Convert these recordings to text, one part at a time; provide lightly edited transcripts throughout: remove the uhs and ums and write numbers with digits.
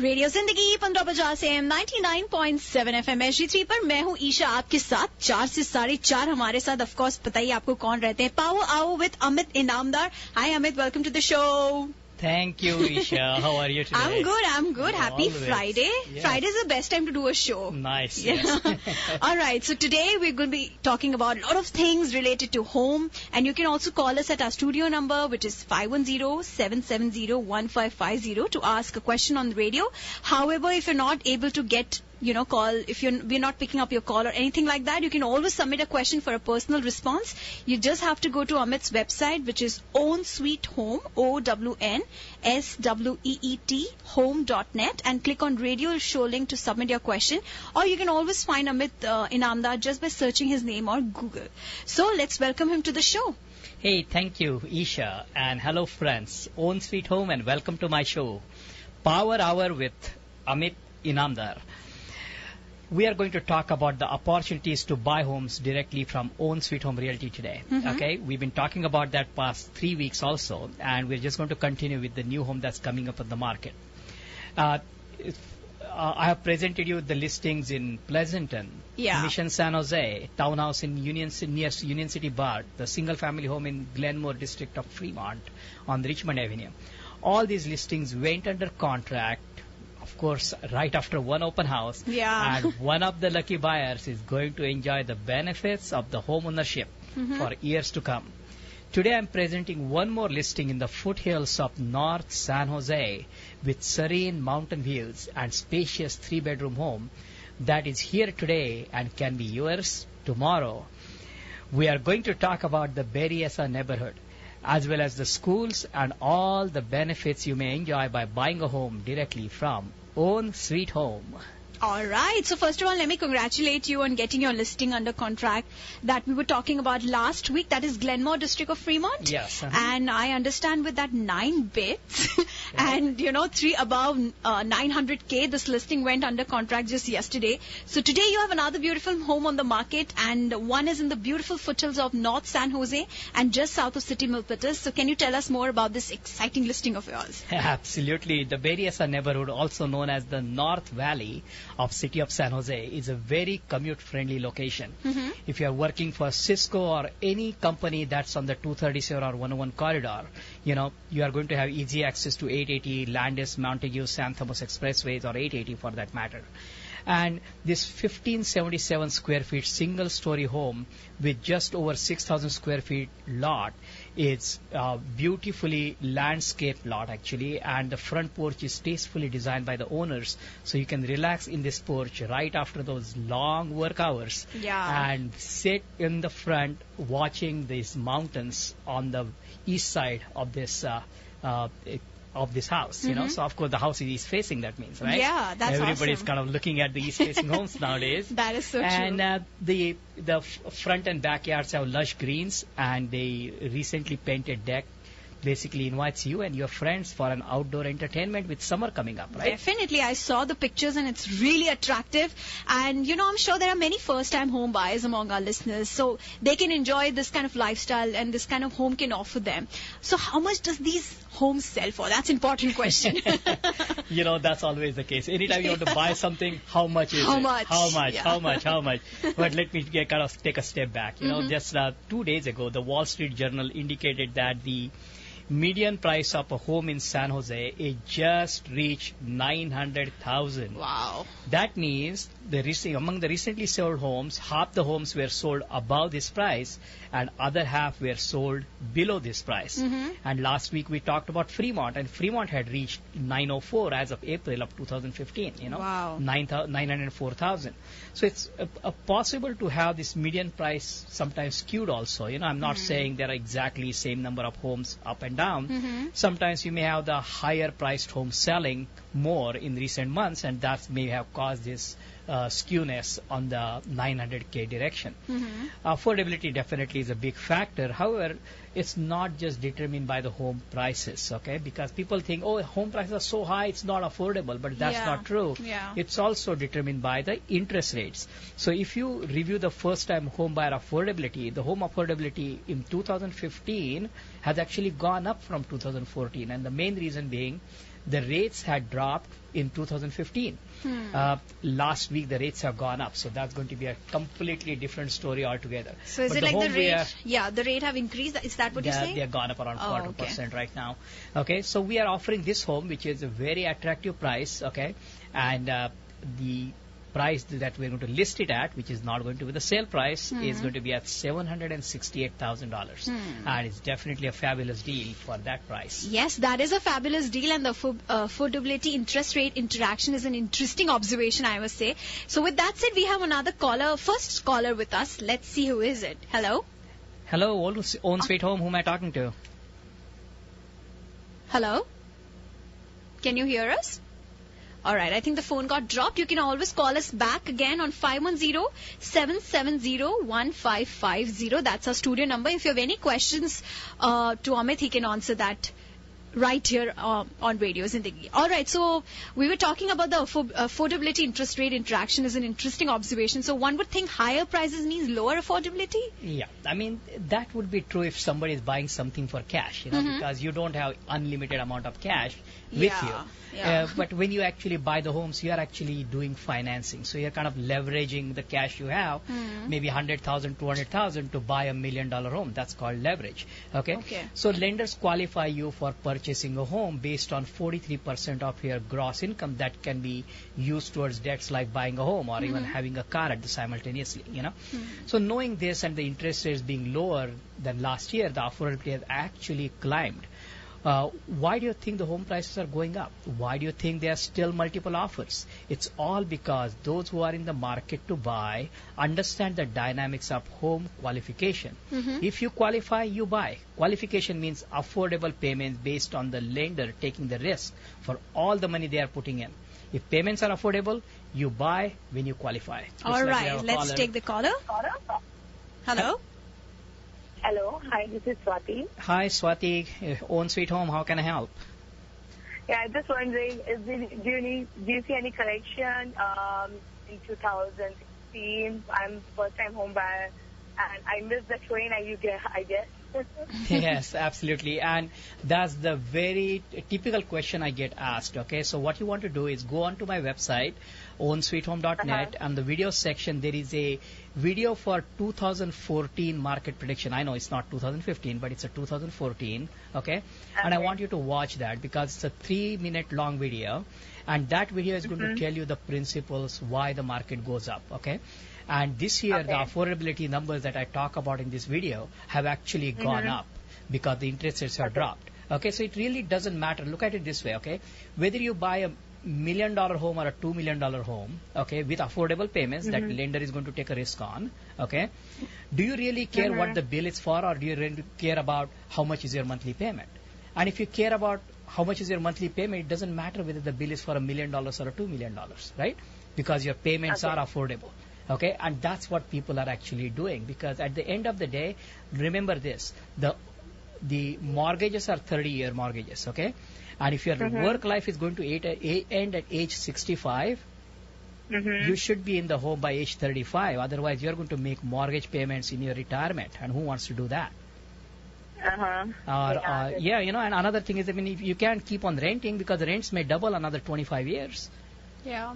Radio जिंदगी 1550 से M 99.7 FM SG3 पर मैं हूँ ईशा आपके साथ 4 से 4:30 हमारे साथ ऑफ कोर्स बताइए आपको कौन रहते हैं power hour with Amit Inamdar. Hi Amit, welcome to the show. Thank you, Isha. How are you today? I'm good. Happy Always. Friday. Yes. Friday is the best time to do a show. Nice. Yeah. Yes. All right. So today we're going to be talking about a lot of things related to home. And you can also call us at our studio number, which is 510-770-1550 to ask a question on the radio. However, if you're not able to get call, if we're not picking up your call or anything like that, you can always submit a question for a personal response. You just have to go to Amit's website, which is Own Sweet Home, OWNSWEET home.net, and click on radio show link to submit your question. Or you can always find Amit Inamdar just by searching his name on Google. So let's welcome him to the show. Hey, thank you, Isha. And hello, friends. Own Sweet Home and welcome to my show, Power Hour with Amit Inamdar. We are going to talk about the opportunities to buy homes directly from Own Sweet Home Realty today. Mm-hmm. Okay, we've been talking about that past 3 weeks also, and we're just going to continue with the new home that's coming up on the market. I have presented you the listings in Pleasanton, Mission San Jose, townhouse in near Union City Bout, the single-family home in Glenmore district of Fremont on Richmond Avenue. All these listings went under contract, of course, right after one open house. Yeah. And one of the lucky buyers is going to enjoy the benefits of the home ownership for years to come. Today I'm presenting one more listing in the foothills of North San Jose with serene mountain views and spacious 3-bedroom home that is here today and can be yours tomorrow. We are going to talk about the Berrryessa neighborhood, as well as the schools and all the benefits you may enjoy by buying a home directly from Own Sweet Home. All right. So first of all, let me congratulate you on getting your listing under contract that we were talking about last week. That is Glenmore district of Fremont. Yes. And I understand with that 9 bids and 3 above 900K, this listing went under contract just yesterday. So today you have another beautiful home on the market, and one is in the beautiful foothills of North San Jose and just south of City Milpitas. So can you tell us more about this exciting listing of yours? Absolutely. The Berrryessa neighborhood, also known as the North Valley of City of San Jose, is a very commute-friendly location. If you are working for Cisco or any company that's on the 237 or 101 corridor, you are going to have easy access to 880, Landis, Montague, San Thomas Expressways, or 880 for that matter. And this 1577 square feet single-story home with just over 6,000 square feet lot is a beautifully landscaped lot actually, and the front porch is tastefully designed by the owners, so you can relax in this porch right after those long work hours and sit in the front watching these mountains on the east side of this house, So of course the house is east facing. That means, right? Yeah, that's Everybody's awesome. kind of looking at the east facing homes nowadays. That is so true. And the front and backyards have lush greens, and the recently painted deck basically invites you and your friends for an outdoor entertainment with summer coming up, right? Definitely. I saw the pictures and it's really attractive. And, I'm sure there are many first-time home buyers among our listeners. So they can enjoy this kind of lifestyle and this kind of home can offer them. So how much does these homes sell for? That's an important question. That's always the case. Anytime you want to buy something, how much is it? How much? Yeah. How much? But let me kind of take a step back. Just 2 days ago, the Wall Street Journal indicated that the median price of a home in San Jose is just reached $900,000. Wow. That means among the recently sold homes, half the homes were sold above this price and other half were sold below this price. And last week we talked about Fremont, and Fremont had reached 904 as of April of 2015, Wow. 904,000. So it's possible to have this median price sometimes skewed also. I'm not saying there are exactly same number of homes up and down. Sometimes you may have the higher priced home selling more in recent months, and that may have caused this skewness on the 900K direction. Affordability definitely is a big factor. However, it's not just determined by the home prices, okay? Because people think, home prices are so high, it's not affordable, but that's not true. Yeah. It's also determined by the interest rates. So if you review the first-time home buyer affordability, the home affordability in 2015 has actually gone up from 2014, and the main reason being the rates had dropped in 2015. Last week the rates have gone up, so that's going to be a completely different story altogether. So is But it like the rate? The rate have increased. Is that what you're saying? They have gone up around 4% right now. Okay, so we are offering this home, which is a very attractive price. Okay, and the price that we're going to list it at, which is not going to be the sale price, is going to be at $768,000, and it's definitely a fabulous deal for that price. Yes, that is a fabulous deal, and the affordability interest rate interaction is an interesting observation, I must say. So with that said, we have another caller, first caller with us. Let's see who is it. Hello? Hello, Own Sweet Home. Who am I talking to? Hello? Can you hear us? All right, I think the phone got dropped. You can always call us back again on 510-770-1550. That's our studio number. If you have any questions to Amit, he can answer that right here on Radio Zindagi. All right, so we were talking about the affordability interest rate interaction is an interesting observation. So one would think higher prices means lower affordability? Yeah, I mean, that would be true if somebody is buying something for cash, because you don't have unlimited amount of cash with you. Yeah. But when you actually buy the homes, you are actually doing financing. So you're kind of leveraging the cash you have, maybe 100,000, 200,000 to buy $1 million home. That's called leverage. Okay. So lenders qualify you for purchasing a home based on 43% of your gross income that can be used towards debts like buying a home or even having a car at the simultaneously. So knowing this and the interest rates being lower than last year, the affordability has actually climbed. Why do you think the home prices are going up? Why do you think there are still multiple offers? It's all because those who are in the market to buy understand the dynamics of home qualification. If you qualify, you buy. Qualification means affordable payments based on the lender taking the risk for all the money they are putting in. If payments are affordable, you buy when you qualify. All right, let's take the caller. Hello? Hello. Hi, this is Swati. Hi, Swati. Own Sweet Home. How can I help? Yeah, I'm just wondering, do you see any collection in 2016? I'm first-time home buyer, and I missed the train, I guess. Yes, absolutely. And that's the very typical question I get asked. Okay, so what you want to do is go onto my website, ownsweethome.net, and the video section, there is a video for 2014 market prediction. I know it's not 2015, but it's a 2014. Okay, and I want you to watch that because it's a 3-minute long video, and that video is going to tell you the principles why the market goes up. Okay. And this year, the affordability numbers that I talk about in this video have actually gone up because the interest rates have dropped. Okay, so it really doesn't matter. Look at it this way, okay? Whether you buy a $1 million home or a $2 million home, okay, with affordable payments that lender is going to take a risk on, okay? Do you really care what the bill is for, or do you really care about how much is your monthly payment? And if you care about how much is your monthly payment, it doesn't matter whether the bill is for $1 million or a $2 million, right? Because your payments are affordable. Okay, and that's what people are actually doing, because at the end of the day, remember this, the mortgages are 30-year mortgages, okay? And if your work life is going to end at age 65, you should be in the home by age 35. Otherwise, you're going to make mortgage payments in your retirement, and who wants to do that? And another thing is, I mean, if you can't keep on renting because the rents may double another 25 years. Yeah.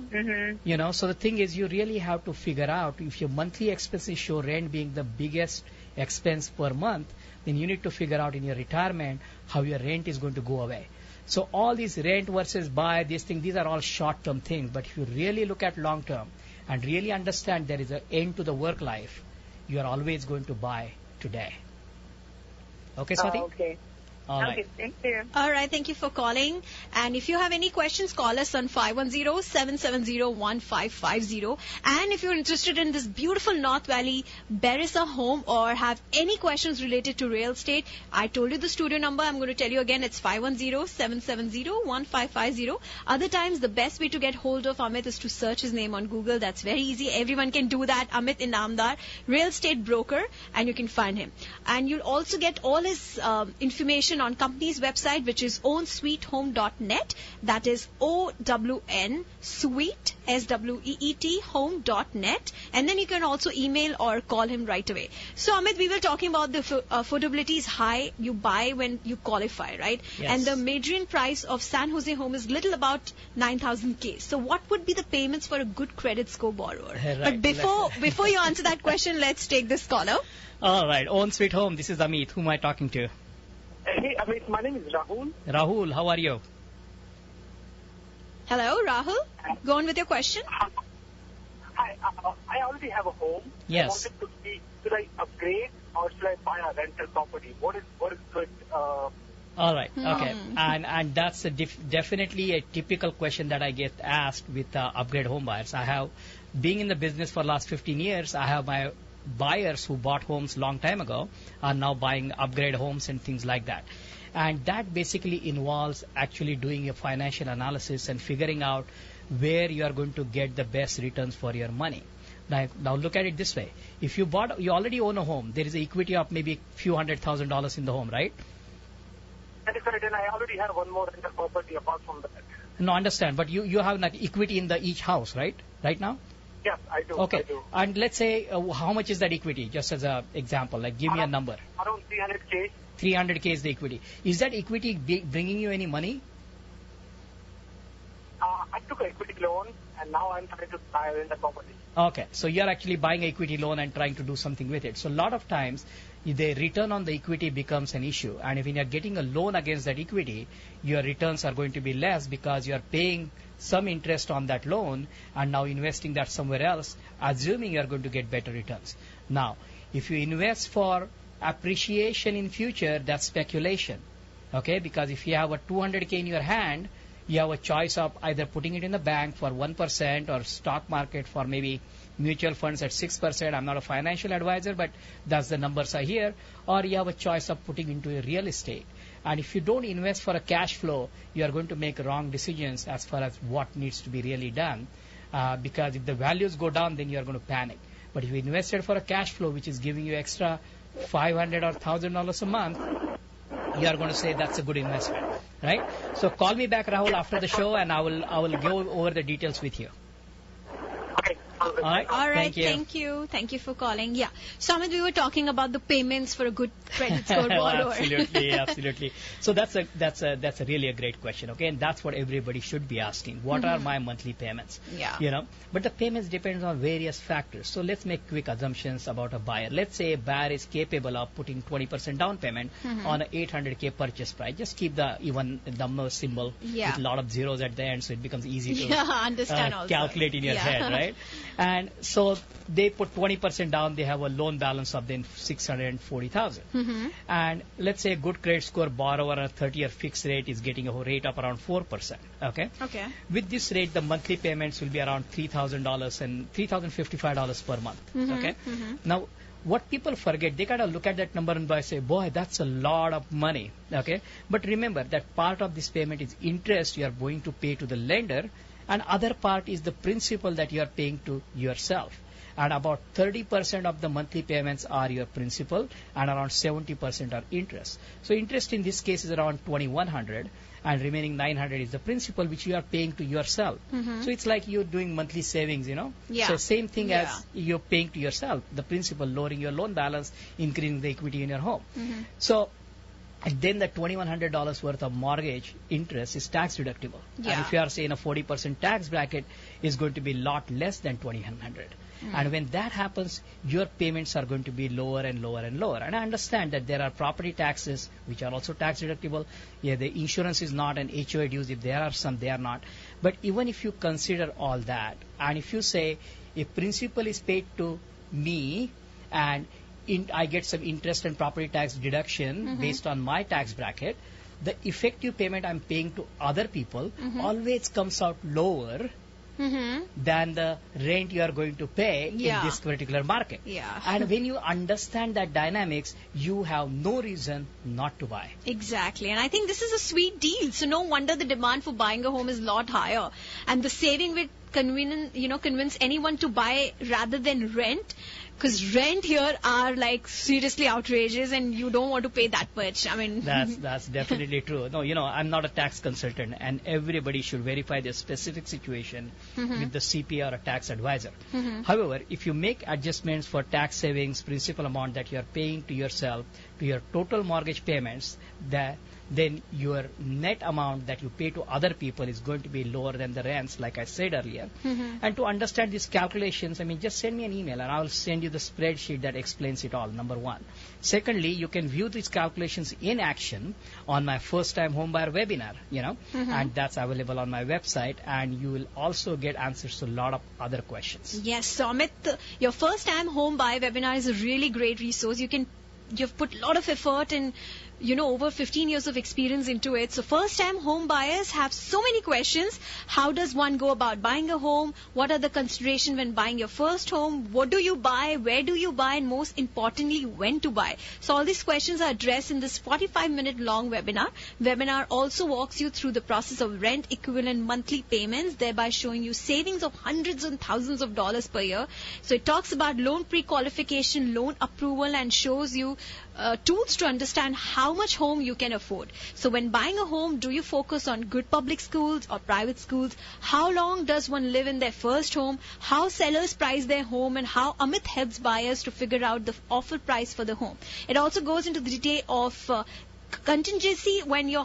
So the thing is, you really have to figure out if your monthly expenses show rent being the biggest expense per month, then you need to figure out in your retirement how your rent is going to go away. So all these rent versus buy, these are all short-term things. But if you really look at long-term and really understand there is an end to the work life, you are always going to buy today. Okay, Swati? Okay. All right. Okay, thank you. All right, thank you for calling. And if you have any questions, call us on 510-770-1550. And if you're interested in this beautiful North Valley Berrryessa home or have any questions related to real estate, I told you the studio number. I'm going to tell you again. It's 510-770-1550. Other times, the best way to get hold of Amit is to search his name on Google. That's very easy. Everyone can do that. Amit Inamdar, real estate broker, and you can find him. And you'll also get all his information information on company's website, which is ownsweethome.net. That is OWN Sweet SWEET home.net. And then you can also email or call him right away. So Amit, we were talking about the affordability is high. You buy when you qualify, right? Yes. And the median price of San Jose home is little about 9,000 K. So what would be the payments for a good credit score borrower? Right. But before you answer that question, let's take this caller. All right. Own Sweet Home. This is Amit. Who am I talking to? Hey, Amit, my name is Rahul. Rahul, how are you? Hello, Rahul. Go on with your question. Hi, I already have a home. Yes. I wanted to see, should I upgrade or should I buy a rental property? What is good? All right. Okay. And that's definitely a typical question that I get asked with upgrade home buyers. I have been in the business for the last 15 years. I have my buyers who bought homes long time ago are now buying upgrade homes and things like that. And that basically involves actually doing a financial analysis and figuring out where you are going to get the best returns for your money. Now look at it this way. If you already own a home, there is an equity of maybe a few $100,000 in the home, right? That is correct, and I already have one more rental property apart from that. No, understand. But you have like equity in each house, right? Right now? Yes, I do. Okay. I do. And let's say, how much is that equity? Just as an example, like give me a number. Around 300K. 300K is the equity. Is that equity bringing you any money? I took an equity loan, and now I'm trying to buy a rental property. Okay, so you're actually buying an equity loan and trying to do something with it. So a lot of times, the return on the equity becomes an issue. And if you're getting a loan against that equity, your returns are going to be less because you're paying some interest on that loan and now investing that somewhere else, assuming you're going to get better returns. Now, if you invest for appreciation in future, that's speculation. Okay, because if you have a 200K in your hand, you have a choice of either putting it in the bank for 1% or stock market for maybe mutual funds at 6%. I'm not a financial advisor, but that's the numbers are here. Or you have a choice of putting into a real estate. And if you don't invest for a cash flow, you are going to make wrong decisions as far as what needs to be really done. Because if the values go down, then you are going to panic. But if you invested for a cash flow, which is giving you extra $500 or $1,000 a month, you are going to say that's a good investment, right? So call me back, Rahul, after the show, and I will go over the details with you. Okay. All right. All right. Thank you for calling. Yeah. So Amit, we were talking about the payments for a good credit score borrower. Absolutely. So that's a really a great question. Okay, and that's what everybody should be asking. What are my monthly payments? Yeah. But the payments depends on various factors. So let's make quick assumptions about a buyer. Let's say a buyer is capable of putting 20% down payment on an 800K purchase price. Just keep the even number symbol with a lot of zeros at the end, so it becomes easy to understand calculate in your head, right? And so they put 20% down. They have a loan balance of then 640,000. And let's say a good credit score borrower at a 30-year fixed rate is getting a rate of around 4%. Okay. With this rate, the monthly payments will be around $3,000 and $3,055 per month. Okay. Now, what people forget, they gotta look at that number and say, boy, that's a lot of money. Okay. But remember that part of this payment is interest you are going to pay to the lender, and other part is the principal that you are paying to yourself. And about 30% of the monthly payments are your principal, and around 70% are interest. So interest in this case is around $2,100, and remaining $900 is the principal which you are paying to yourself. So it's like you're doing monthly savings, So same thing as you're paying to yourself, the principal, lowering your loan balance, increasing the equity in your home. So and then the $2,100 worth of mortgage interest is tax deductible. And if you are saying a 40% tax bracket, is going to be a lot less than $2,100. And when that happens, your payments are going to be lower and lower and lower. And I understand that there are property taxes which are also tax deductible. Yeah, the insurance is not, an HOA dues, if there are some, they are not. But even if you consider all that, and if you say if principal is paid to me and I get some interest and property tax deduction based on my tax bracket, the effective payment I'm paying to other people always comes out lower than the rent you are going to pay in this particular market. And when you understand that dynamics, you have no reason not to buy. Exactly. And I think this is a sweet deal. So no wonder the demand for buying a home is a lot higher. And the saving will convince anyone to buy rather than rent? Because rent here are like seriously outrageous, and you don't want to pay that much. I mean, that's definitely true. No, I'm not a tax consultant, and everybody should verify their specific situation with the CPA or a tax advisor. However, if you make adjustments for tax savings, principal amount that you are paying to yourself, to your total mortgage payments, then your net amount that you pay to other people is going to be lower than the rents, like I said earlier. And to understand these calculations, just send me an email and I'll send you the spreadsheet that explains it all, number one. Secondly, you can view these calculations in action on my first-time homebuyer webinar, and that's available on my website, and you will also get answers to a lot of other questions. Yes, so Amit, your first-time home buyer webinar is a really great resource. You've put a lot of effort and over 15 years of experience into it. So first-time home buyers have so many questions. How does one go about buying a home? What are the considerations when buying your first home? What do you buy? Where do you buy? And most importantly, when to buy? So all these questions are addressed in this 45-minute long webinar. Webinar also walks you through the process of rent equivalent monthly payments, thereby showing you savings of hundreds and thousands of dollars per year. So it talks about loan pre-qualification, loan approval, and shows you tools to understand how much home you can afford. So when buying a home, do you focus on good public schools or private schools? How long does one live in their first home? How sellers price their home, and how Amit helps buyers to figure out the offer price for the home. It also goes into the detail of contingency when you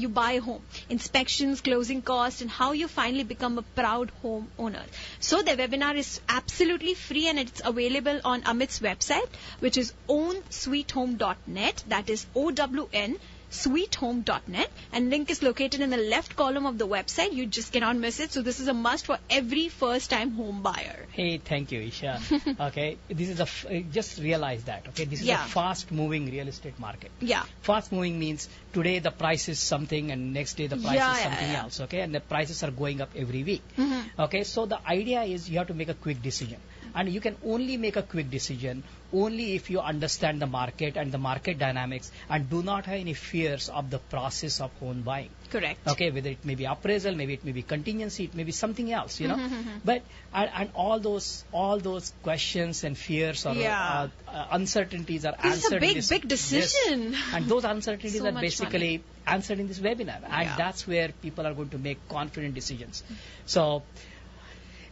buy a home, inspections, closing costs, and how you finally become a proud home owner. So the webinar is absolutely free, and it's available on Amit's website, which is ownsweethome.net. That is OWN sweethome.net, and link is located in the left column of the website. You just cannot miss it. So this is a must for every first-time home buyer. Hey, thank you, Isha. Okay, this is just realize that. Okay, this is a fast-moving real estate market. Yeah. Fast-moving means today the price is something, and next day the price is something else. Okay, and the prices are going up every week. Okay, so the idea is you have to make a quick decision. And you can only make a quick decision only if you understand the market and the market dynamics and do not have any fears of the process of home buying. Correct. Okay, whether it may be appraisal, maybe it may be contingency, it may be something else, But and all those questions and fears or uncertainties are answered. It's a big decision. Yes. And those uncertainties So are much basically money. answered in this webinar, and that's where people are going to make confident decisions. So.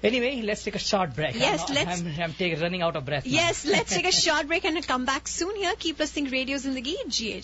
Anyway, let's take a short break. Yes, I'm running out of breath now. Yes, let's take a short break and come back soon here. Keep listening Radio Zindagi, GA.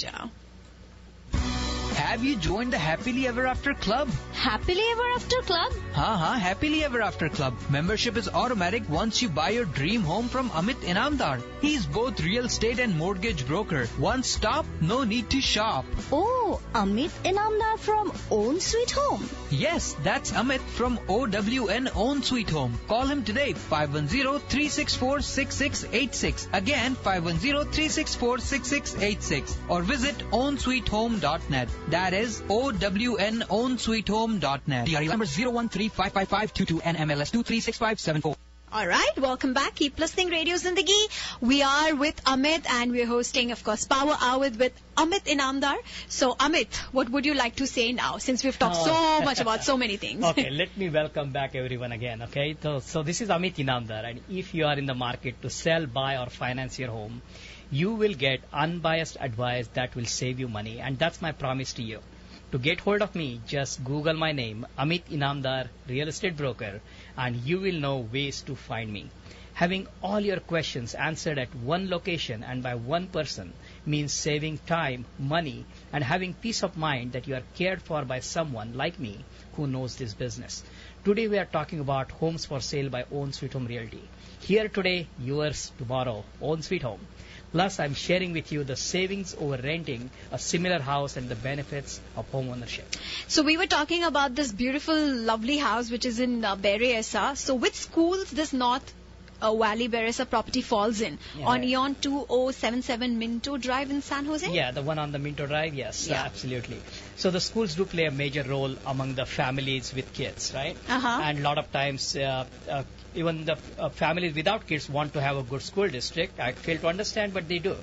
Have you joined the Happily Ever After Club? Happily Ever After Club? Happily Ever After Club. Membership is automatic once you buy your dream home from Amit Inamdar. He's both real estate and mortgage broker. One stop, no need to shop. Oh, Amit Inamdar from Own Sweet Home. Yes, that's Amit from OWN Own Sweet Home. Call him today, 510-364-6686. Again, 510-364-6686. Or visit ownsweethome.net. That is OWN ownsweethome.net. DRE number 013-555-22 and MLS 236574. All right, welcome back. Keep listening, Radio Zindagi. We are with Amit, and we're hosting, of course, Power Hour with Amit Inamdar. So, Amit, what would you like to say now, since we've talked so much about so many things? Okay, let me welcome back everyone again, okay? So this is Amit Inamdar, and if you are in the market to sell, buy, or finance your home, you will get unbiased advice that will save you money, and that's my promise to you. To get hold of me, just Google my name, Amit Inamdar, real estate broker, and you will know ways to find me. Having all your questions answered at one location and by one person means saving time, money, and having peace of mind that you are cared for by someone like me who knows this business. Today we are talking about homes for sale by Own Sweet Home Realty. Here today, yours tomorrow, Own Sweet Home. Plus, I'm sharing with you the savings over renting a similar house and the benefits of home ownership. So we were talking about this beautiful, lovely house which is in Berrryessa. So which schools this North Valley Berrryessa property falls in? On Eon 2077 Minto Drive in San Jose? Yeah, the one on the Minto Drive, yes, absolutely. So the schools do play a major role among the families with kids, right? And a lot of times, even the families without kids want to have a good school district. I fail to understand, but they do,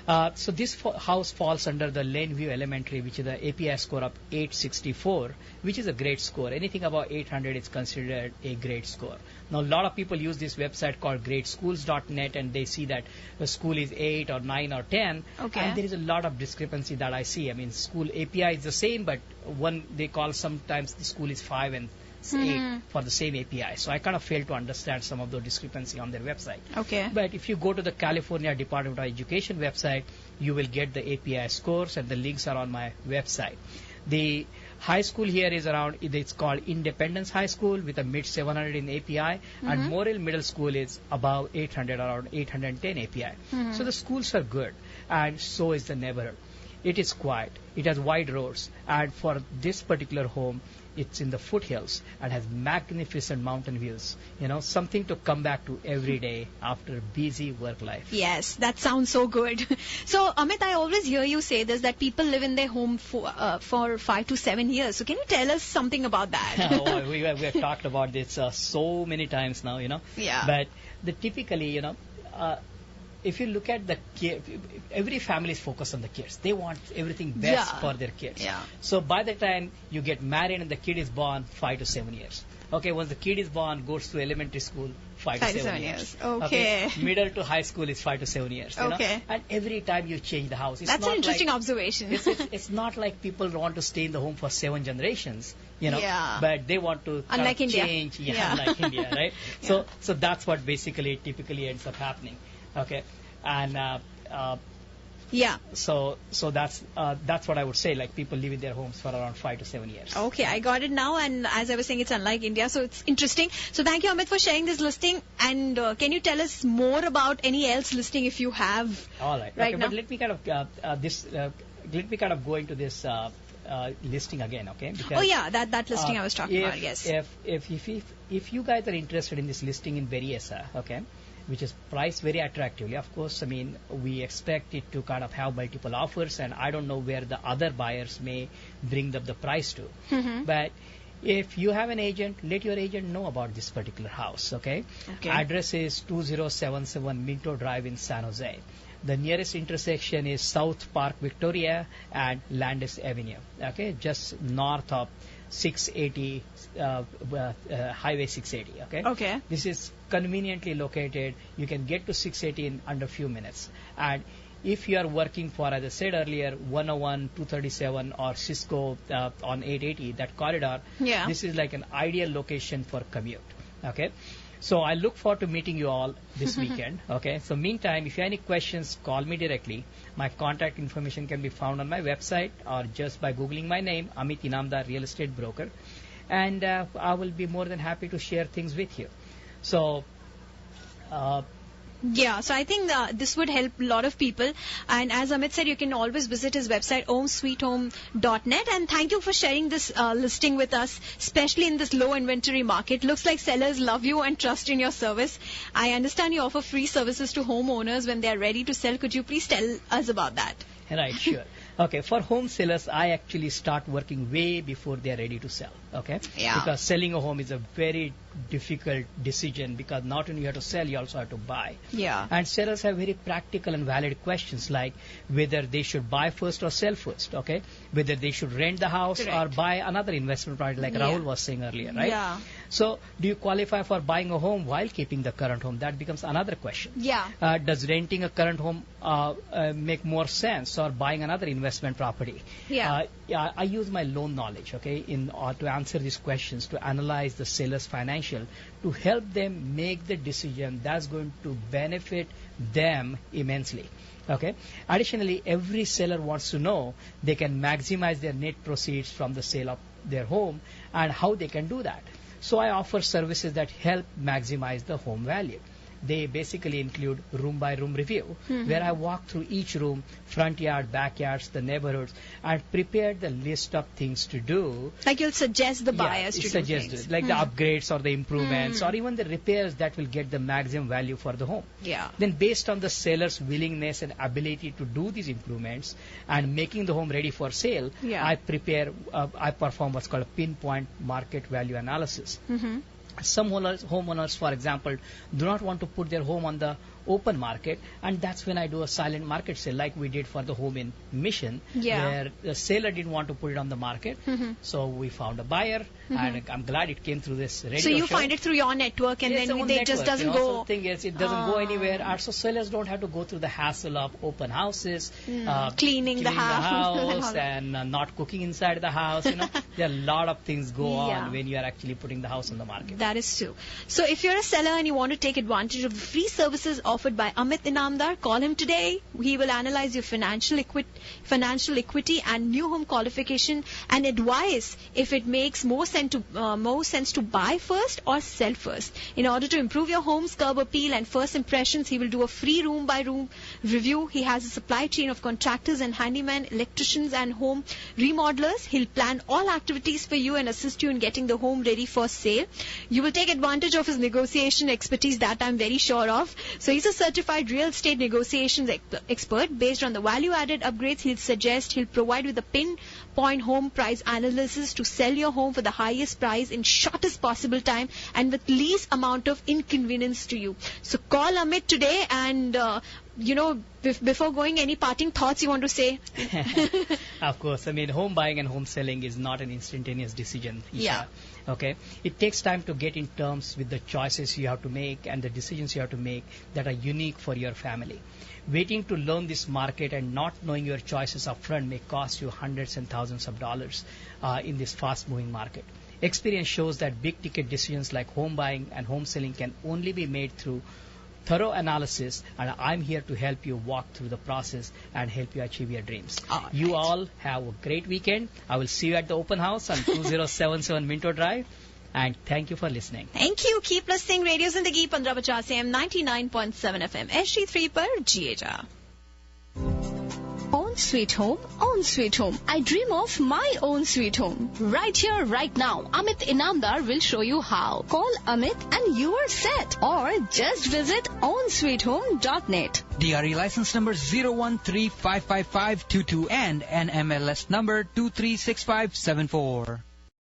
So this house falls under the Laneview Elementary, which is the API score of 864, which is a great score. Anything above 800 is considered a great score. Now, a lot of people use this website called greatschools.net, and they see that the school is 8 or 9 or 10. Okay. And there is a lot of discrepancy that I see. I mean, school API is the same, but one they call sometimes the school is 5 and 8 for the same API. So I kind of fail to understand some of the discrepancy on their website. Okay. But if you go to the California Department of Education website, you will get the API scores, and the links are on my website. The high school here is around, it's called Independence High School with a mid 700 in API, and Morrill Middle School is above 800, around 810 API. So the schools are good, and so is the neighborhood. It is quiet, it has wide roads, and for this particular home, it's in the foothills and has magnificent mountain views. You know, something to come back to every day after busy work life. Yes, that sounds so good. So, Amit, I always hear you say this, that people live in their home for 5 to 7 years. So, can you tell us something about that? Oh, we have talked about this so many times now, you know. Yeah. But typically, you know, if you look at the kid, every family is focused on the kids. They want everything best for their kids. Yeah. So by the time you get married and the kid is born, 5 to 7 years. Okay, once the kid is born, goes to elementary school, 5 to 7 years. Okay. Middle to high school is 5 to 7 years. You Okay. know? And every time you change the house. It's That's not an interesting like, observation. it's not like people want to stay in the home for 7 generations, you know. Yeah. But they want to kind Unlike of India. change. Yeah. Unlike India, right? So that's what basically typically ends up happening. Okay. And so that's what I would say. Like, people live in their homes for around 5 to 7 years. Okay, I got it now. And as I was saying, it's unlike India, so it's interesting. So thank you, Amit, for sharing this listing. And can you tell us more about any else listing if you have? All right. Right okay, now. but let me kind of go into this listing again. Okay. Because, Oh yeah, that listing I was talking about. Yes. If you guys are interested in this listing in Berrryessa, okay, which is priced very attractively. Of course, I mean, we expect it to kind of have multiple offers, and I don't know where the other buyers may bring up the price to. But if you have an agent, let your agent know about this particular house, okay? Address is 2077 Minto Drive in San Jose. The nearest intersection is South Park, Victoria, and Landis Avenue, okay? Just north of 680, Highway 680, okay? Okay. This is conveniently located. You can get to 680 in under a few minutes. And if you are working for, as I said earlier, 101, 237 or Cisco on 880, that corridor, this is like an ideal location for commute, okay? So I look forward to meeting you all this weekend. Okay. So meantime, if you have any questions, call me directly. My contact information can be found on my website or just by Googling my name, Amit Inamdar, Real Estate Broker. And I will be more than happy to share things with you. So, so I think this would help a lot of people. And as Amit said, you can always visit his website, ownsweethome.net. And thank you for sharing this listing with us, especially in this low inventory market. Looks like sellers love you and trust in your service. I understand you offer free services to homeowners when they are ready to sell. Could you please tell us about that? Right, sure. Okay, for home sellers, I actually start working way before they are ready to sell. Okay? Yeah. Because selling a home is a very difficult decision, because not only you have to sell, you also have to buy. Yeah. And sellers have very practical and valid questions like whether they should buy first or sell first. Okay? Whether they should rent the house or buy another investment property, like Rahul was saying earlier, right? Yeah. So, do you qualify for buying a home while keeping the current home? That becomes another question. Yeah. Does renting a current home make more sense, or buying another investment property? Yeah. I use my loan knowledge, okay, to answer these questions, to analyze the seller's financial, to help them make the decision that's going to benefit them immensely. Okay. Additionally, every seller wants to know they can maximize their net proceeds from the sale of their home and how they can do that. So I offer services that help maximize the home value. They basically include room-by-room review, where I walk through each room, front yard, backyards, the neighborhoods, and prepare the list of things to do. Like you'll suggest the buyers to do things. Like the upgrades or the improvements or even the repairs that will get the maximum value for the home. Yeah. Then based on the seller's willingness and ability to do these improvements and making the home ready for sale, I perform what's called a pinpoint market value analysis. Some homeowners, for example, do not want to put their home on the open market, and that's when I do a silent market sale like we did for the home in Mission, where the seller didn't want to put it on the market. So we found a buyer, and I'm glad it came through this radio So you show. find it through your network, and Yes, then own it network, just doesn't go. So the thing is, it doesn't go anywhere. Also, sellers don't have to go through the hassle of open houses, Cleaning the house. and not cooking inside the house. There are a lot of things go on when you are actually putting the house on the market. That is true. So if you're a seller and you want to take advantage of the free services offered by Amit Inamdar, call him today. He will analyze your financial equity and new home qualification and advise if it makes more sense to buy first or sell first. In order to improve your home's curb appeal and first impressions, he will do a free room-by-room review. He has a supply chain of contractors and handymen, electricians and home remodelers. He'll plan all activities for you and assist you in getting the home ready for sale. You will take advantage of his negotiation expertise, that I'm very sure of. So he's a certified real estate negotiations expert. Based on the value-added upgrades he'll provide with a pinpoint home price analysis to sell your home for the highest price in shortest possible time and with least amount of inconvenience to you. So call Amit today, and before going, any parting thoughts you want to say? Of course. Home buying and home selling is not an instantaneous decision, Isha. Yeah. Okay. It takes time to get in terms with the choices you have to make and the decisions you have to make that are unique for your family. Waiting to learn this market and not knowing your choices upfront may cost you hundreds and thousands of dollars in this fast-moving market. Experience shows that big-ticket decisions like home buying and home selling can only be made through thorough analysis, and I'm here to help you walk through the process and help you achieve your dreams. You all have a great weekend. I will see you at the open house on 2077 Minto Drive, and thank you for listening. Thank you. Keep listening. Radio Zindagi 1550 AM 99.7 FM HD3 पर GHR. Own Sweet Home, Own Sweet Home. I dream of my own sweet home. Right here, right now. Amit Inamdar will show you how. Call Amit and you are set. Or just visit ownsweethome.net. DRE license number 013555522 and NMLS number 236574.